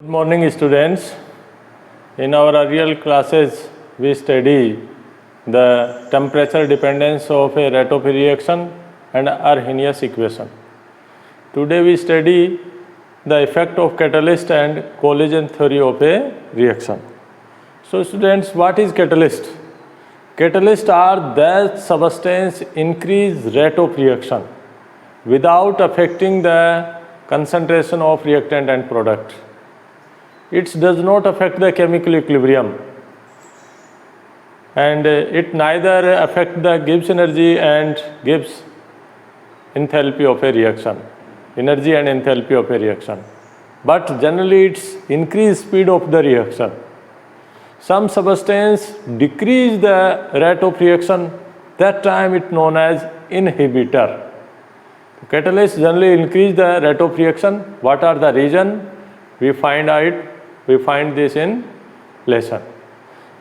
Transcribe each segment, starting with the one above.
Good morning, students. In our earlier classes, we study the temperature dependence of a rate of reaction and Arrhenius equation. Today we study the effect of catalyst and collision theory of a reaction. So students, what is catalyst? Catalysts are that substance increase rate of reaction without affecting the concentration of reactant and product. It does not affect the chemical equilibrium, and it neither affect the Gibbs energy and Gibbs enthalpy of a reaction, energy and enthalpy of a reaction. But generally it's increase speed of the reaction. Some substance decrease the rate of reaction, that time it known as inhibitor. Catalysts generally increase the rate of reaction. What are the reason? We find this in lesson.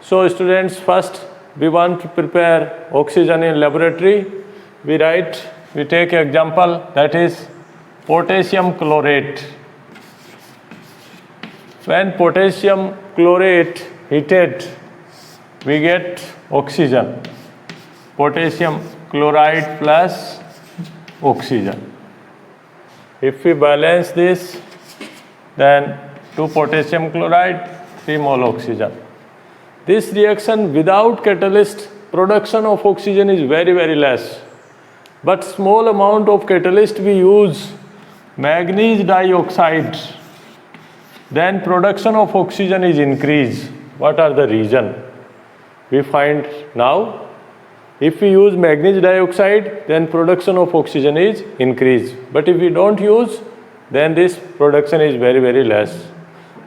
So students, first we want to prepare oxygen in laboratory. We take example, that is potassium chlorate. When potassium chlorate heated, we get oxygen, potassium chloride plus oxygen. If we balance this, then 2 potassium chloride, 3 mole oxygen. This reaction without catalyst, production of oxygen is very, very less. But small amount of catalyst we use, manganese dioxide, then production of oxygen is increased. What are the reason? We find now. If we use manganese dioxide, then production of oxygen is increased. But if we don't use, then this production is very, very less.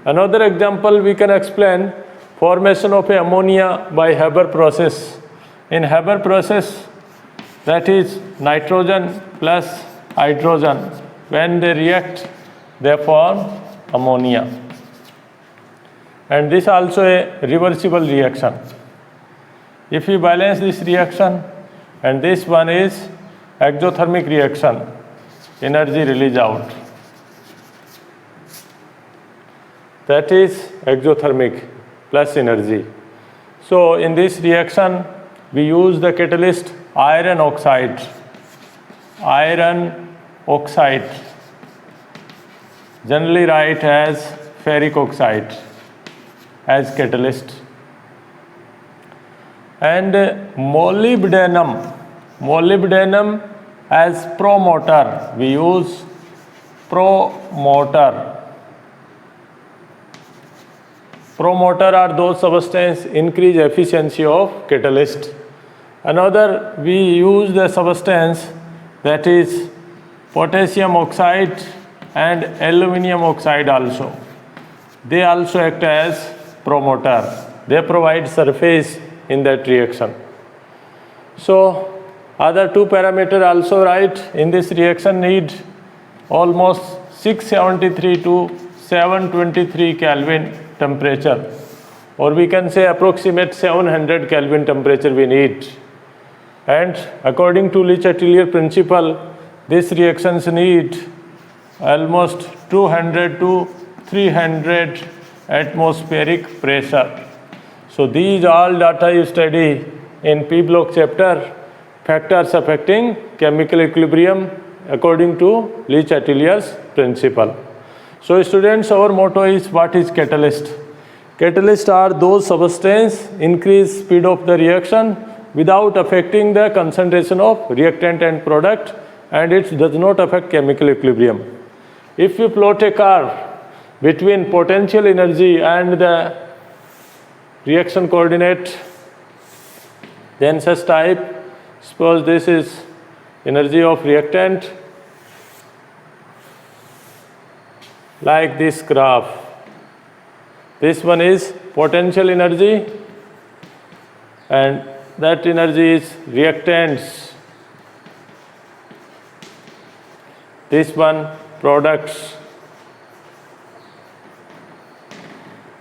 Another example we can explain, formation of ammonia by Haber process. In Haber process, that is nitrogen plus hydrogen. When they react, they form ammonia. And this also a reversible reaction. If we balance this reaction, and this one is exothermic reaction, energy release out. That is exothermic plus energy. So in this reaction, we use the catalyst iron oxide. Iron oxide, generally write as ferric oxide as catalyst. And molybdenum as promoter. We use promoter. Promoter are those substances increase efficiency of catalyst. Another, we use the substance that is potassium oxide and aluminum oxide also. They also act as promoter. They provide surface in that reaction. So other 2 parameters also write in this reaction need almost 673 to 723 Kelvin temperature, or we can say approximate 700 Kelvin temperature we need. And according to Le Chatelier principle, these reactions need almost 200 to 300 atmospheric pressure. So these all data you study in P block chapter, factors affecting chemical equilibrium according to Le Chatelier's principle. So students, our motto is, what is catalyst? Catalysts are those substances increase speed of the reaction without affecting the concentration of reactant and product, and it does not affect chemical equilibrium. If you plot a curve between potential energy and the reaction coordinate, then such type, suppose this is energy of reactant, like this graph. This one is potential energy, and that energy is reactants. This one products.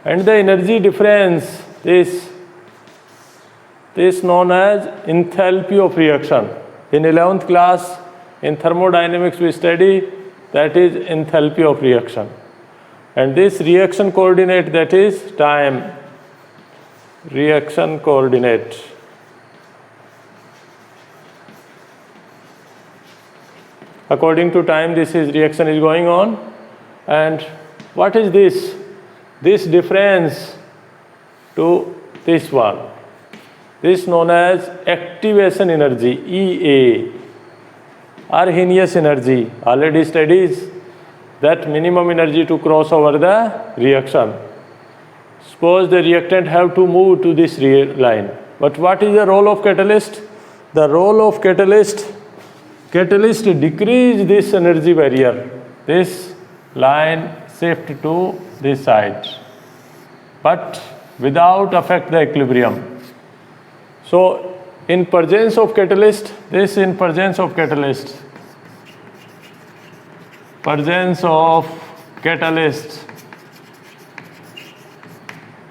And the energy difference is known as enthalpy of reaction. In 11th class in thermodynamics we study that is enthalpy of reaction. And this reaction coordinate, that is time. Reaction coordinate. According to time, this reaction is going on. And what is this? This difference to this one. This is known as activation energy, EA. Arrhenius energy. Already studies that minimum energy to cross over the reaction. Suppose the reactant have to move to this line. But what is the role of catalyst? The role of catalyst decrease this energy barrier. This line shift to this side, but without affect the equilibrium. So in presence of catalyst, presence of catalyst,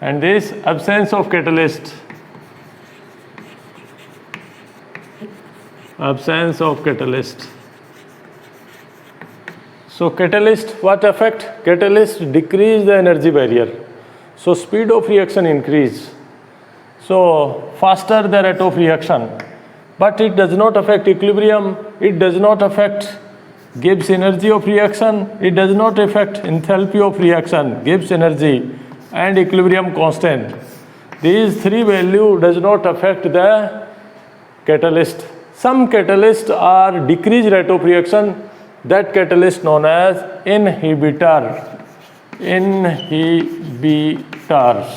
and this absence of catalyst. So catalyst, what effect? Catalyst decrease the energy barrier. So speed of reaction increase. So faster the rate of reaction. But it does not affect equilibrium. It does not affect Gibbs energy of reaction. It does not affect enthalpy of reaction, Gibbs energy, and equilibrium constant. These three values does not affect the catalyst. Some catalysts are decreased rate of reaction. That catalyst known as inhibitor. Inhibitors.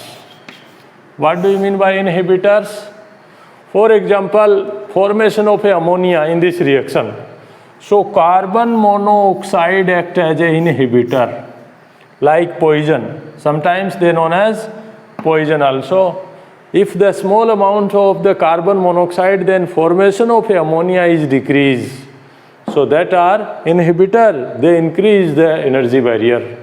What do you mean by inhibitors? For example, formation of ammonia in this reaction. So carbon monoxide act as an inhibitor, like poison. Sometimes they are known as poison also. If the small amount of the carbon monoxide, then formation of ammonia is decreased. So that are inhibitor, they increase the energy barrier.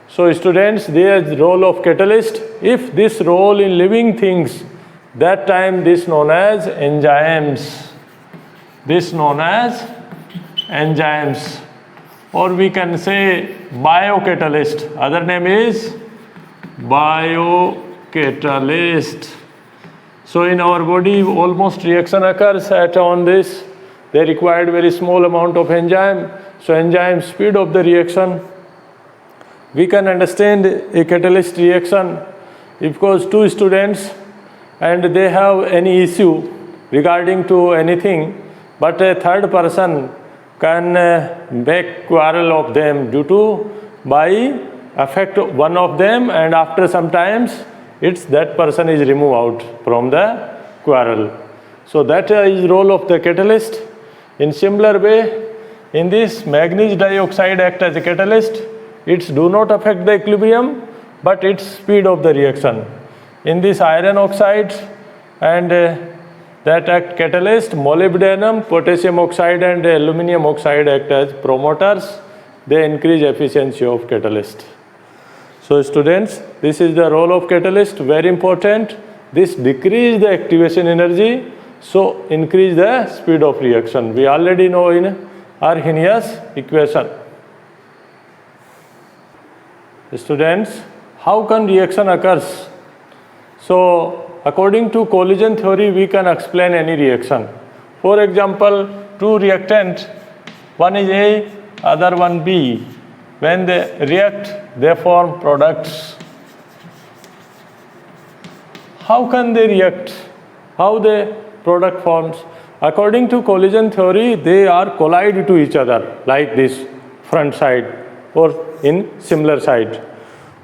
So students, there is role of catalyst. If this role in living things, that time this known as enzymes. Or we can say biocatalyst. Other name is biocatalyst. So in our body, almost reaction occurs at on this. They required very small amount of enzyme. So enzyme speed of the reaction. We can understand a catalyst reaction because two students and they have any issue regarding to anything, but a third person can make quarrel of them due to by affect one of them, and after some times that person is removed out from the quarrel. So that is role of the catalyst. In similar way, in this manganese dioxide act as a catalyst. It do not affect the equilibrium, but its speed of the reaction. In this iron oxide and that act catalyst, molybdenum, potassium oxide and aluminum oxide act as promoters. They increase efficiency of catalyst. So students, this is the role of catalyst, very important. This decrease the activation energy, so increase the speed of reaction. We already know in Arrhenius equation. Students, how can reaction occurs? So according to collision theory, we can explain any reaction. For example, two reactant, one is A, other one B. When they react, they form products. How can they react? How the product forms? According to collision theory, they are collide to each other like this front side or in similar side.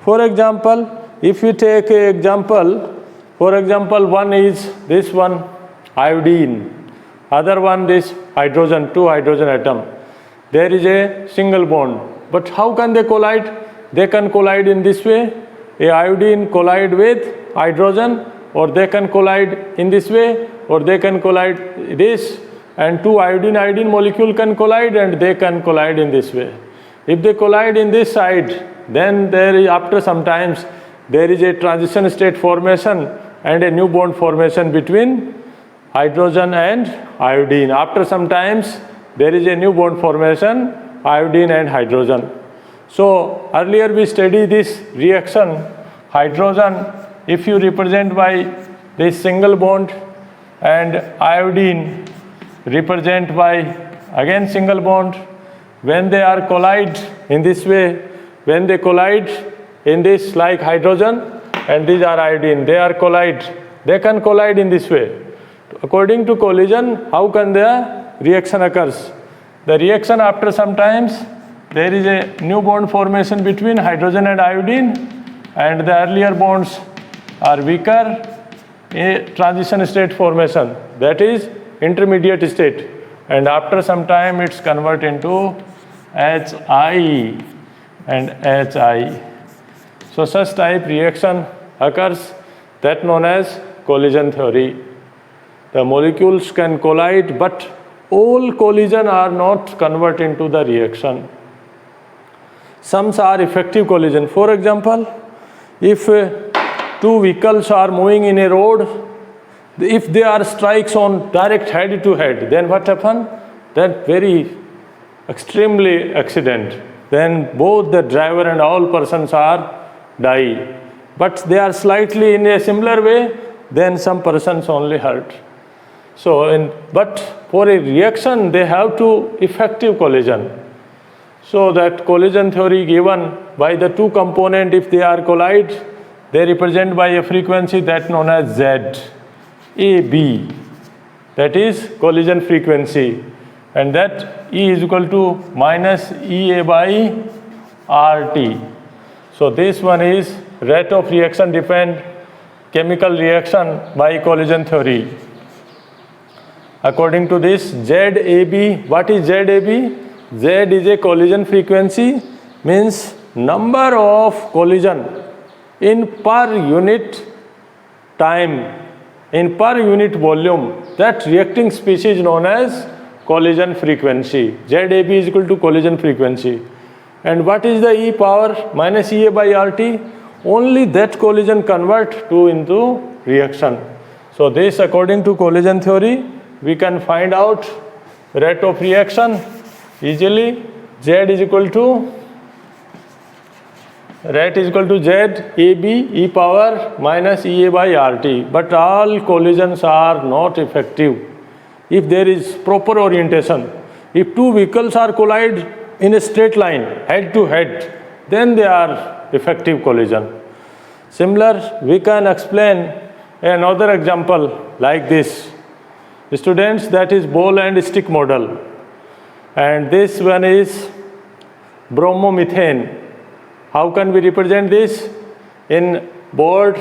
For example, if you take an example, for example, one is this one iodine, other one this hydrogen, two hydrogen atom. There is a single bond. But how can they collide? They can collide in this way. A iodine collide with hydrogen, or they can collide in this way, or they can collide this, and two iodine molecule can collide and they can collide in this way. If they collide in this side, then there is, after some times, there is a transition state formation and a new bond formation between hydrogen and iodine. After some times, there is a new bond formation, iodine and hydrogen. So earlier we studied this reaction, hydrogen, if you represent by this single bond, and iodine represent by again single bond. When they are collide in this way, when they collide in this like hydrogen and these are iodine, they are collide, they can collide in this way. According to collision, how can the reaction occurs? The reaction after some times, there is a new bond formation between hydrogen and iodine, and the earlier bonds are weaker, a transition state formation, that is intermediate state, and after some time it's convert into Hi and Hi. So such type reaction occurs, that known as collision theory. The molecules can collide, but all collision are not convert into the reaction. Some are effective collision. For example, if two vehicles are moving in a road, if they are strikes on direct head to head, then what happen? That very extremely accident. Then both the driver and all persons are die. But they are slightly in a similar way, then some persons only hurt. So, but for a reaction, they have to effective collision. So that collision theory given by the two component, if they are collide, they represent by a frequency that known as Z, AB. That is collision frequency. And that E is equal to minus EA by RT. So this one is rate of reaction depend chemical reaction by collision theory. According to this, ZAB, what is ZAB? Z is a collision frequency, means number of collision in per unit time, in per unit volume, that reacting species known as collision frequency. ZAB is equal to collision frequency. And what is the E power minus EA by RT? Only that collision convert to into reaction. So this, according to collision theory, we can find out rate of reaction easily. Z is equal to rate is equal to Z AB E power minus EA by RT. But all collisions are not effective if there is proper orientation. If two vehicles are collide in a straight line, head to head, then they are effective collision. Similar, we can explain another example like this. Students, that is ball and stick model. And this one is bromomethane. How can we represent this? In board,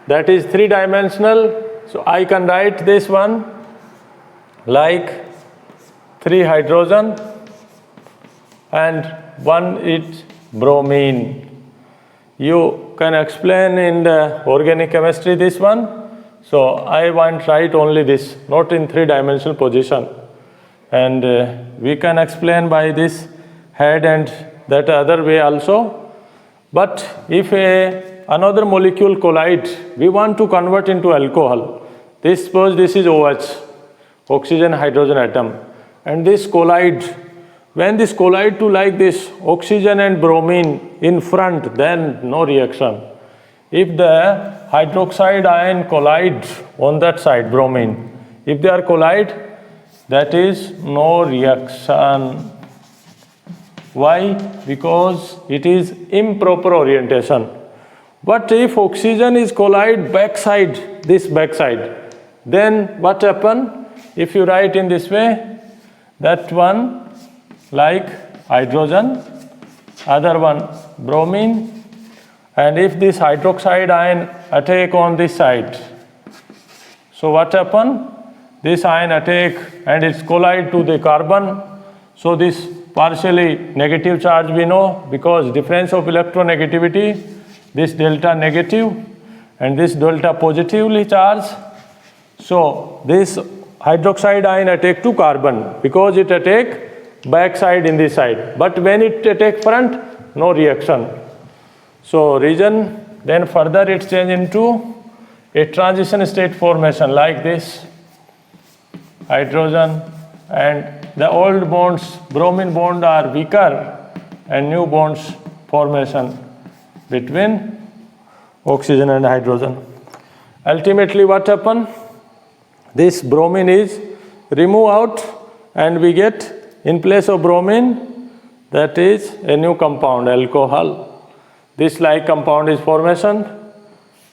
that is three-dimensional. So I can write this one like 3 hydrogen and 1 is bromine. You can explain in the organic chemistry this one. So I want to write only this, not in three-dimensional position. And we can explain by this head and that other way also. But if another molecule collide, we want to convert into alcohol. This, suppose this is OH, oxygen hydrogen atom, and this collide. When this collide to like this, oxygen and bromine in front, then no reaction. If the hydroxide ion collide on that side, bromine, if they are collide, that is no reaction. Why? Because it is improper orientation. But if oxygen is collide backside, this backside, then what happen? If you write in this way, that one like hydrogen, other one bromine, and if this hydroxide ion attack on this side, so what happen? This ion attack and it's collide to the carbon. So this partially negative charge we know, because difference of electronegativity, this delta negative and this delta positively charged. So this hydroxide ion attack to carbon because it attack backside in this side. But when it attack front, no reaction. So region, then further it change into a transition state formation like this. Hydrogen and the old bonds, bromine bond are weaker, and new bonds formation between oxygen and hydrogen. Ultimately what happens? This bromine is removed out and we get in place of bromine, that is a new compound, alcohol. This like compound is formation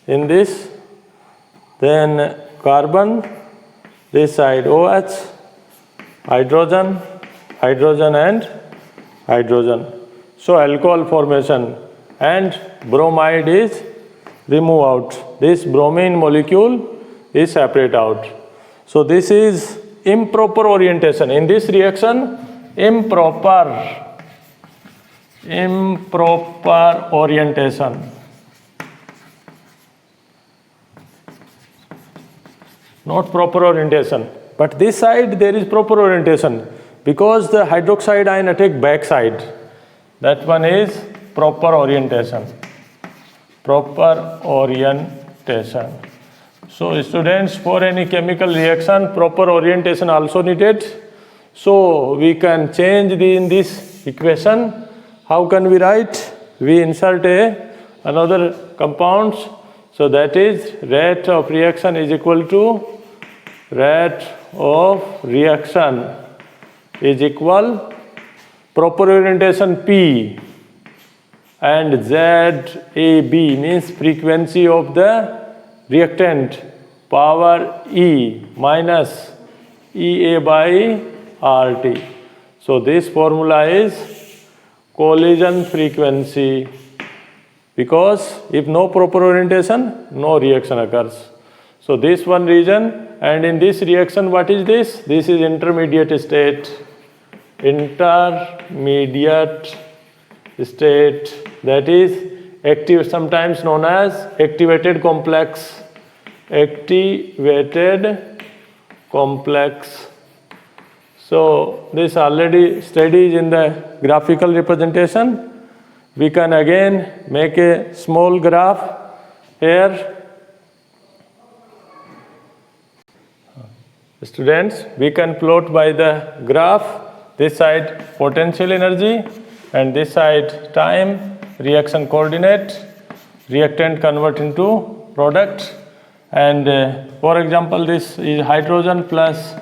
in this, then carbon, this side OH, hydrogen, hydrogen and hydrogen. So alcohol formation and bromide is removed out. This bromine molecule is separate out. So this is improper orientation. In this reaction, improper orientation. Not proper orientation. But this side there is proper orientation because the hydroxide ion attack back side. That one is proper orientation. Proper orientation. So students, for any chemical reaction, proper orientation also needed. So we can change in this equation. How can we write? We insert another compounds. So that is rate of reaction is equal to rate of reaction is equal proper orientation P and ZAB means frequency of the reactant power E minus EA by RT. So this formula is collision frequency, because if no proper orientation, no reaction occurs. So this one region, and in this reaction what is this? This is intermediate state. Intermediate state, that is active, sometimes known as activated complex. Activated complex. So this already studied in the graphical representation. We can again make a small graph here. Students, we can plot by the graph, this side potential energy and this side time, reaction coordinate, reactant convert into product, and for example this is hydrogen plus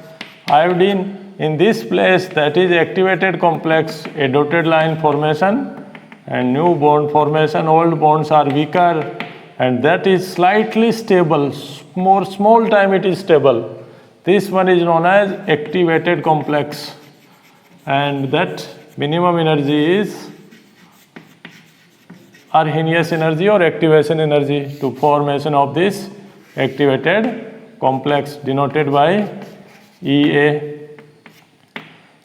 iodine. In this place, that is activated complex, a dotted line formation and new bond formation. Old bonds are weaker and that is slightly stable, more small time it is stable. This one is known as activated complex and that minimum energy is Arrhenius energy or activation energy to formation of this activated complex denoted by EA.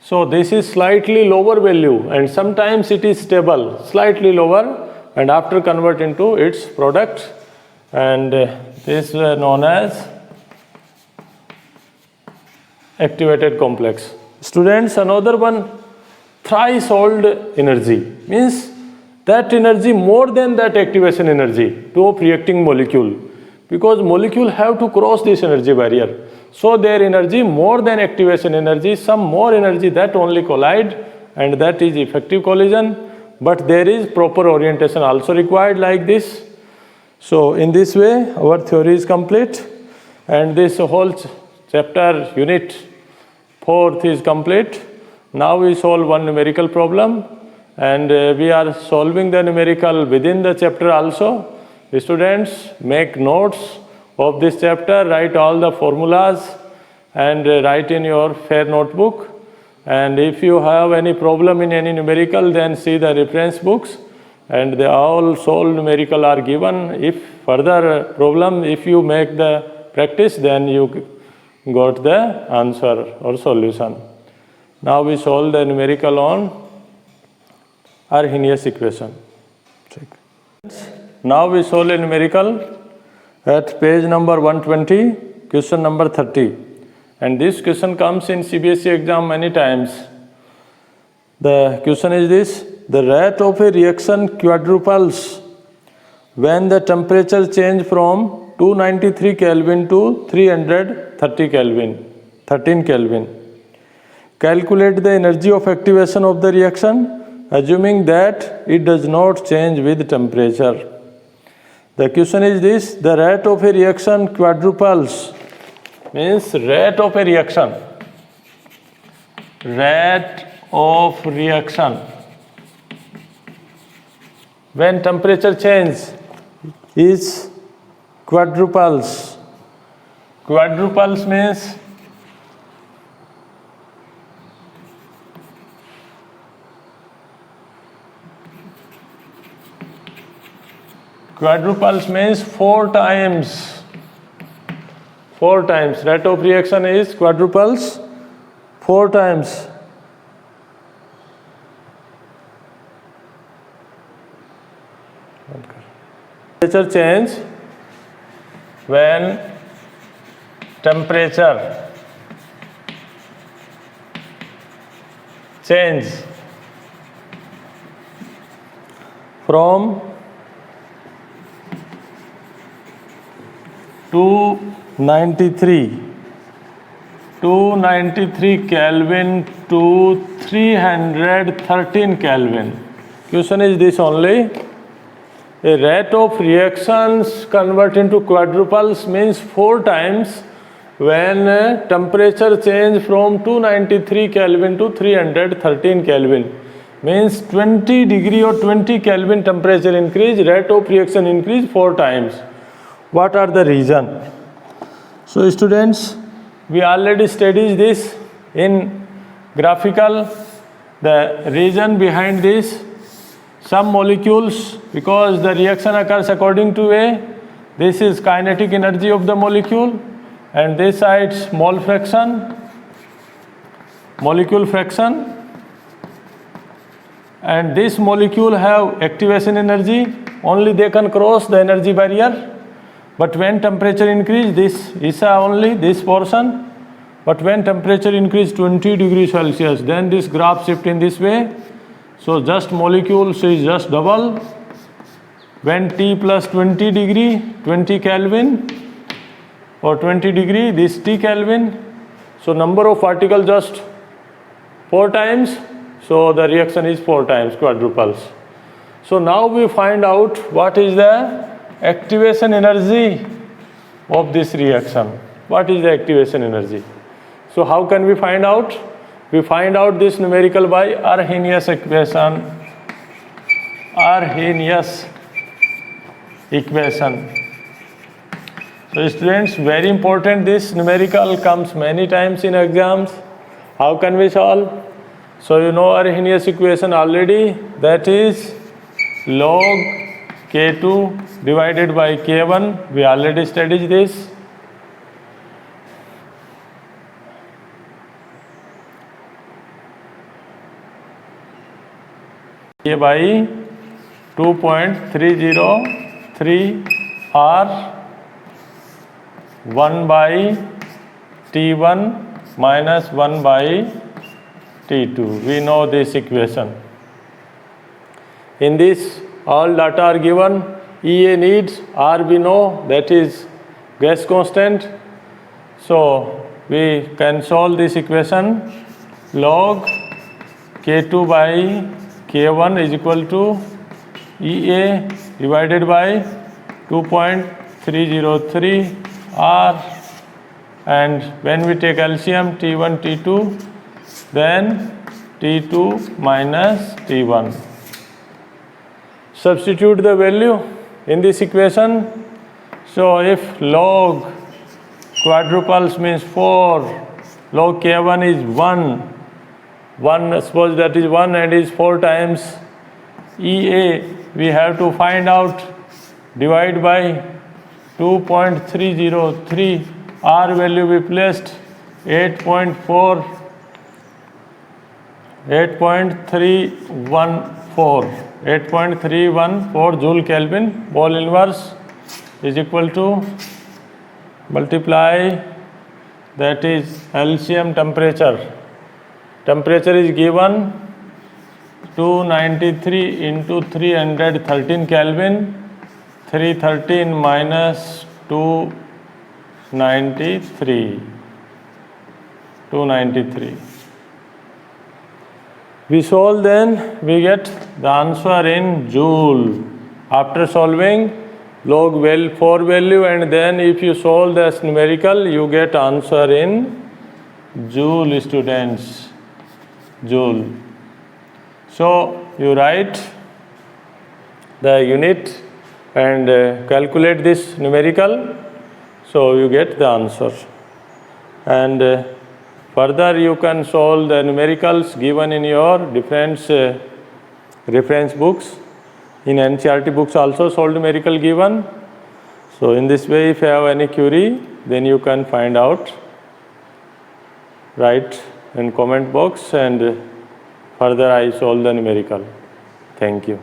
So this is slightly lower value and sometimes it is stable, slightly lower, and after convert into its product, and this is known as activated complex. Students, another one, threshold energy means that energy more than that activation energy to a reacting molecule, because molecule have to cross this energy barrier. So their energy more than activation energy, some more energy that only collide, and that is effective collision. But there is proper orientation also required like this. So in this way our theory is complete and this whole chapter unit 4th is complete. Now we solve one numerical problem and we are solving the numerical within the chapter also. The students, make notes of this chapter, write all the formulas and write in your fair notebook. And if you have any problem in any numerical, then see the reference books and they all solved numerical are given. If further problem, if you make the practice, then you got the answer or solution. Now we solve the numerical on Arrhenius equation. Check. Now we solve a numerical at page number 120, question number 30. And this question comes in CBSE exam many times. The question is this: the rate of a reaction quadruples when the temperature change from 293 Kelvin to 330 Kelvin, 13 Kelvin. Calculate the energy of activation of the reaction assuming that it does not change with temperature. The question is this: the rate of a reaction quadruples, means rate of a reaction when temperature change is quadruples. Quadruples means four times. Rate of reaction is quadruples 4 times. Temperature change when temperature change from 293 Kelvin to 313 Kelvin. Question is this only: a rate of reactions convert into quadruples means 4 times when temperature change from 293 Kelvin to 313 Kelvin. Means 20 degree or 20 Kelvin temperature increase, rate of reaction increase 4 times. What are the reason? So students, we already studied this in graphical. The reason behind this: some molecules, because the reaction occurs according to this is kinetic energy of the molecule, and this side molecule fraction, and this molecule have activation energy, only they can cross the energy barrier. But when temperature increase, this is only this portion, but when temperature increase 20 degrees Celsius, then this graph shift in this way. So just molecules is just double. When T plus 20 degree, 20 Kelvin or 20 degree, this T Kelvin. So number of particles just 4 times. So the reaction is 4 times quadruples. So now we find out what is the activation energy of this reaction. What is the activation energy? So how can we find out? We find out this numerical by Arrhenius equation. So students, very important, this numerical comes many times in exams. How can we solve? So you know Arrhenius equation already, that is log K2 divided by K1. We already studied this. K by 2.303 R 1 by T1 minus 1 by T2. We know this equation. In this, all data are given. EA needs, R we know, that is gas constant. So we can solve this equation. Log K2 by K1 is equal to EA divided by 2.303 R, and when we take LCM T1 T2, then T2 minus T1. Substitute the value in this equation. So if log quadruples means 4, log K1 is 1, suppose that is 1 and is 4 times EA, we have to find out, divide by 2.303, R value we placed 8.314 Joule Kelvin. Mole inverse is equal to multiply, that is LCM temperature. Temperature is given 293 into 313 Kelvin. 313 minus 293. We solve, then we get the answer in joule. After solving log 4 value, and then if you solve this numerical, you get answer in joule, students. Joule. So you write the unit and calculate this numerical, so you get the answer. And further you can solve the numericals given in your different reference books. In NCERT books also solved numerical given. So in this way, if you have any query, then you can find out, write in comment box, and further I solve the numerical. Thank you.